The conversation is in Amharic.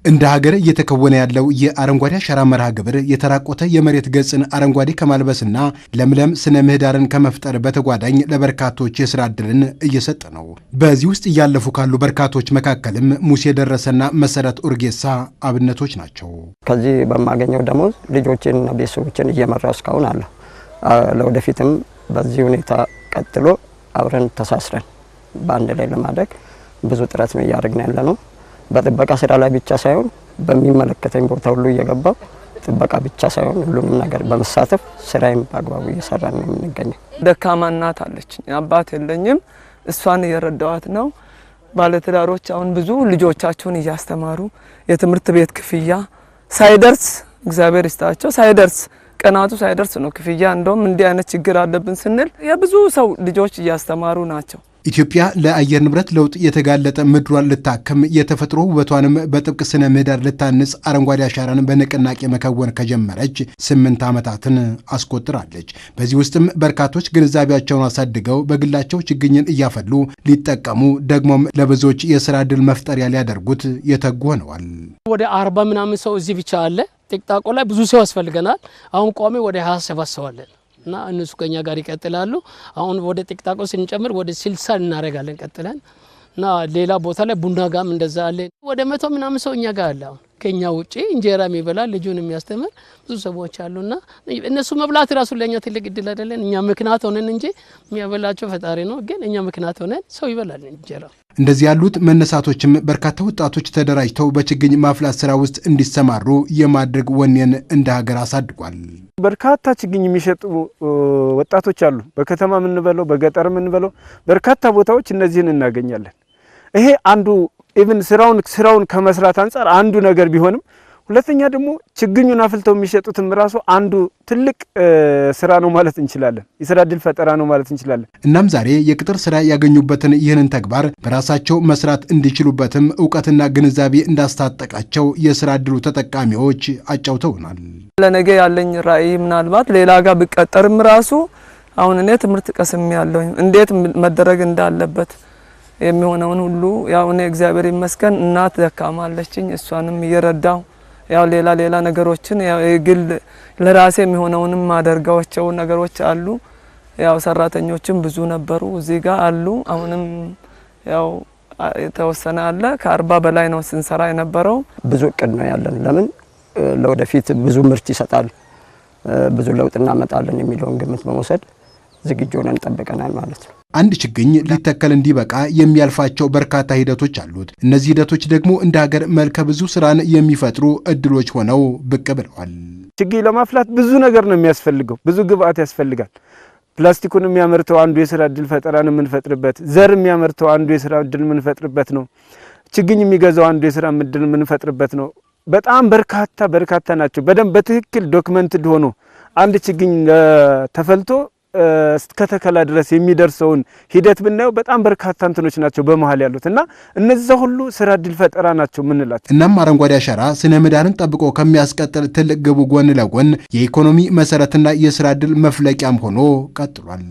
እንደ ሀገር እየተከወነ ያለው የአረንጓዴ አሻራ መርሃ ግብር የተራቆተ የመሬት ገጽን አረንጓዴ ከማልበስና ለምለም ስነ ምህዳርን ከመፍጠር በተጓዳኝ ለበርካቶች የሥራ ዕድልን እየሰጠ ነው። በዚህ ውስጥ እያለፉ ካሉ በርካቶች መካከልም ሙሴ ደረሰና መሰረት ኡርጌሳ አብነቶች ናቸው። ከዚህ በማገኘው ደሞዝ ልጆችንና ቤተሰቦችን እየመራው እስካሁን አለ። ለወደፊትም በዚህ ሁኔታ ቀጥሎ አብረን ተሳስረን በአንድ ላይ ለማደግ ብዙ ጥረት ነው እያደረግን ያለነው። በጥበቃ ስራ ላይ ብቻ ሳይሆን በሚመለከተኝ ቦታ ሁሉ እየገባው ጥበቃ ብቻ ሳይሆን ሁሉንም ነገር በመሳተፍ ስራዬን በአግባቡ እየሰራን ነው የምንገኘው። ደካማ እናት አለችኝ፣ አባት የለኝም። እሷን እየረዳዋት ነው። ባለትዳሮች አሁን ብዙ ልጆቻቸውን እያስተማሩ የትምህርት ቤት ክፍያ ሳይደርስ እግዚአብሔር ይስጣቸው ሳይደርስ ቀናቱ ሳይደርስ ነው ክፍያ እንደውም እንዲህ አይነት ችግር አለብን ስንል የብዙ ሰው ልጆች እያስተማሩ ናቸው። ኢትዮጵያ ለአየር ንብረት ለውጥ የተጋለጠ ምድሯን ልታከም የተፈጥሮ ውበቷንም በጥብቅ ስነ ምህዳር ልታንጽ አረንጓዴ አሻራን በንቅናቄ መከወን ከጀመረች 8 ዓመታትን አስቆጥራለች። በዚህ ውስጥም በርካቶች ግንዛቤያቸውን አሳድገው በግላቸው ችግኝን እያፈሉ ሊጠቀሙ ደግሞም ለብዙዎች የሥራ ዕድል መፍጠሪያ ሊያደርጉት የተጉ ሆነዋል። ወደ 40 ምናምን ሰው እዚህ ብቻ አለ። ጤቅጣቆ ላይ ብዙ ሰው ያስፈልገናል። አሁን ቋሚ ወደ 27 ሰው አለን እና እነሱ ከኛ ጋር ይቀጥላሉ። አሁን ወደ ጤቅጣቆ ስንጨምር ወደ 60 እናረጋለን ቀጥለን እና ሌላ ቦታ ላይ ቡና ጋም እንደዛ አለ። ወደ 100 ምናምን ሰው እኛ ጋር አለ። አሁን ከኛ ውጪ እንጀራ የሚበላ ልጁን የሚያስተምር ብዙ ሰዎች አሉና እነሱ መብላት ራሱ ለኛ ትልቅ እድል አይደለን። እኛ ምክንያት ሆነን እንጂ የሚያበላቸው ፈጣሪ ነው። ግን እኛ ምክንያት ሆነን ሰው ይበላል እንጀራ። እንደዚህ ያሉት መነሳቶችም በርካታ ወጣቶች ተደራጅተው በችግኝ ማፍላት ስራ ውስጥ እንዲሰማሩ የማድረግ ወኔን እንደ ሀገር አሳድጓል። በርካታ ችግኝ የሚሸጡ ወጣቶች አሉ። በከተማ የምንበለው በገጠር የምንበለው በርካታ ቦታዎች እነዚህን እናገኛለን። ይሄ አንዱ ኢቭን ስራውን ከመስራት አንፃር አንዱ ነገር ቢሆንም ሁለተኛ ደግሞ ችግኙን አፍልተው የሚሸጡትም ራሱ አንዱ ትልቅ ስራ ነው ማለት እንችላለን። የሥራ ዕድል ፈጠራ ነው ማለት እንችላለን። እናም ዛሬ የቅጥር ስራ ያገኙበትን ይህንን ተግባር በራሳቸው መስራት እንዲችሉበትም ዕውቀትና ግንዛቤ እንዳስታጠቃቸው የሥራ ዕድሉ ተጠቃሚዎች አጫውተውናል። ለነገ ያለኝ ራዕይ ምናልባት ሌላ ጋር ብቀጠርም ራሱ አሁን እኔ ትምህርት ቀስም ያለው እንዴት መደረግ እንዳለበት የሚሆነውን ሁሉ ያው እኔ እግዚአብሔር ይመስገን እናት ደካማለችኝ እሷንም እየረዳው ያው ሌላ ነገሮችን ያው የግል ለራሴ የሚሆነውንም ማደርጋቸው ነገሮች አሉ። ያው ሰራተኞችም ብዙ ነበሩ እዚህ ጋር አሉ። አሁንም ያው የተወሰነ አለ። ከ40 በላይ ነው ስንሰራ የነበረው። ብዙ እቅድ ነው ያለን። ለምን ለወደፊት ብዙ ምርት ይሰጣል፣ ብዙ ለውጥ እናመጣለን የሚለውን ግምት በመውሰድ ዝግጁ ሆነን ጠብቀናል ማለት ነው። አንድ ችግኝ ሊተከል እንዲበቃ የሚያልፋቸው በርካታ ሂደቶች አሉት። እነዚህ ሂደቶች ደግሞ እንደ ሀገር መልከ ብዙ ስራን የሚፈጥሩ እድሎች ሆነው ብቅ ብለዋል። ችግኝ ለማፍላት ብዙ ነገር ነው የሚያስፈልገው፣ ብዙ ግብአት ያስፈልጋል። ፕላስቲኩን የሚያመርተው አንዱ የሥራ ዕድል ፈጠራን የምንፈጥርበት፣ ዘር የሚያመርተው አንዱ የሥራ ዕድል የምንፈጥርበት ነው። ችግኝ የሚገዛው አንዱ የሥራ ዕድል የምንፈጥርበት ነው። በጣም በርካታ ናቸው። በደንብ በትክክል ዶክመንትድ ሆኖ አንድ ችግኝ ተፈልቶ እስከተከላ ድረስ የሚደርሰውን ሂደት ብናየው በጣም በርካታ እንትኖች ናቸው በመሃል ያሉት እና እነዚህ ሁሉ ስራ ዕድል ፈጠራ ናቸው ምንላቸው። እናም አረንጓዴ አሻራ ስነ ምህዳርን ጠብቆ ከሚያስቀጥል ትልቅ ግቡ ጎን ለጎን የኢኮኖሚ መሰረትና የስራ ዕድል መፍለቂያም ሆኖ ቀጥሏል።